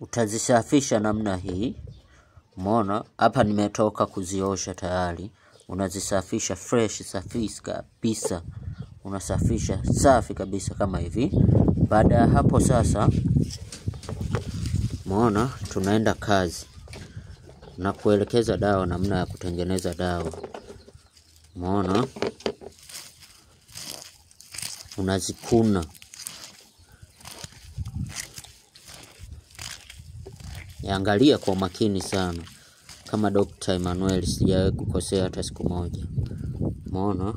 Utazisafisha namna hii. Umeona hapa nimetoka kuziosha tayari. Unazisafisha fresh, safi kabisa. Unasafisha safi kabisa kama hivi. Baada ya hapo sasa, umeona tunaenda kazi na kuelekeza dawa, namna ya kutengeneza dawa. Umeona unazikuna. Angalia kwa makini sana. Kama Dr. Emmanuel sijawahi kukosea hata siku moja. Umeona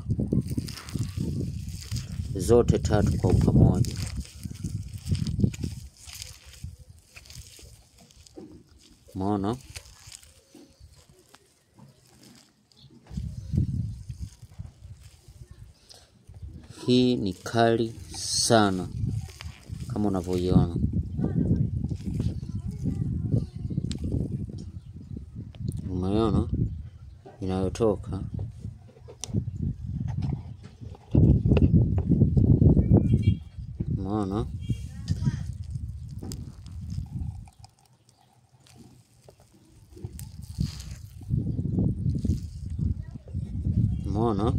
zote 3 kwa pamoja. Umeona hii ni kali sana kama unavyoiona. Umeona inayotoka. Umeona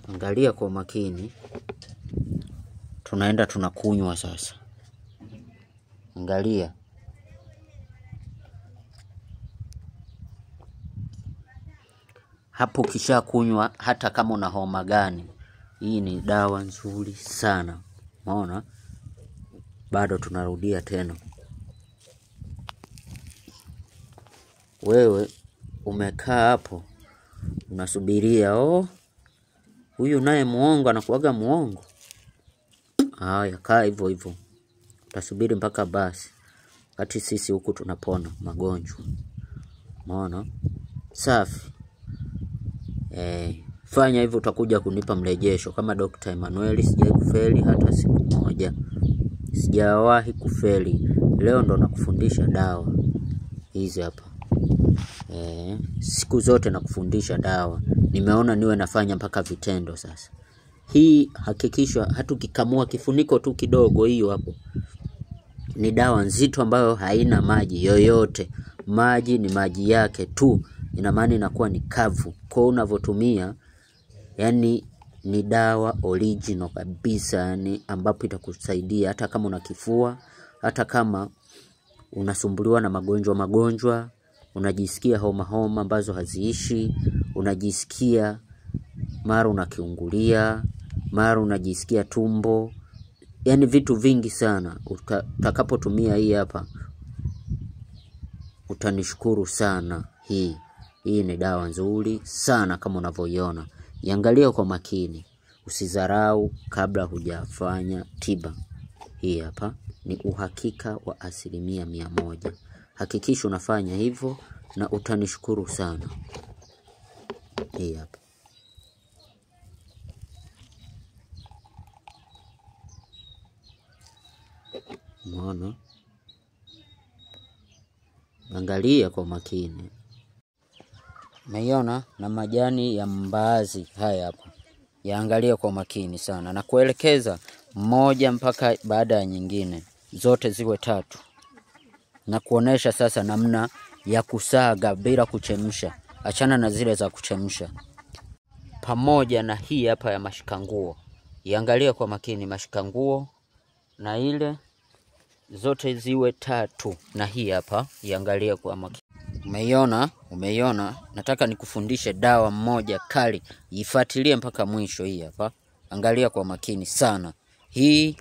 angalia kwa makini. Tunaenda tunakunywa sasa. Angalia. Hapo kisha kunywa, hata kama una homa gani, hii ni dawa nzuri sana. Umeona? Bado tunarudia tena. Wewe umekaa hapo unasubiria, huyu naye muongo anakuaga muongo. Haya, kaa hivyo hivyo. Utasubiri mpaka basi. Kati sisi huku tunapona magonjwa. Umeona? Safi. Fanya hivyo, utakuja kunipa mrejesho. Kama Dr. Emmanuel sijawahi kufeli hata siku moja. Sijawahi kufeli. Leo ndo nakufundisha dawa hizi hapa. Siku zote nakufundisha dawa. Nimeona niwe nafanya mpaka vitendo sasa. Hii hakikisha hata ukikamua kifuniko tu kidogo, hiyo hapo ni dawa nzito ambayo haina maji yoyote. Maji ni maji yake tu. Ina maana inakuwa ni kavu. Kwa unavotumia, yani ni dawa original kabisa, yani ambapo itakusaidia hata kama una kifua, hata kama unasumbuliwa na magonjwa, unajisikia homa ambazo haziishi, unajisikia mara unakiungulia, mara unajisikia tumbo, yani vitu vingi sana. Utakapotumia hii hapa utanishukuru sana. Hii ni dawa nzuri sana kama unavyoiona. Iangalie kwa makini. Usidharau kabla hujafanya tiba. Hii hapa ni uhakika wa 100%. Hakikisha unafanya hivyo na utanishukuru sana. Hii hapa. Umeona? Angalia kwa makini. Umeiona na majani ya mbaazi haya hapa. Yaangalia kwa makini sana na kuelekeza moja mpaka baada ya nyingine. Zote ziwe 3. Na kuonesha sasa namna ya kusaga bila kuchemsha. Achana na zile za kuchemsha. Pamoja na hii hapa ya mashikanguo. Iangalia kwa makini mashikanguo na ile zote ziwe 3. Na hii hapa iangalia kwa makini. Umeiona? Nataka nikufundishe dawa moja kali. Ifuatilie mpaka mwisho hii hapa. Angalia kwa makini sana. Hii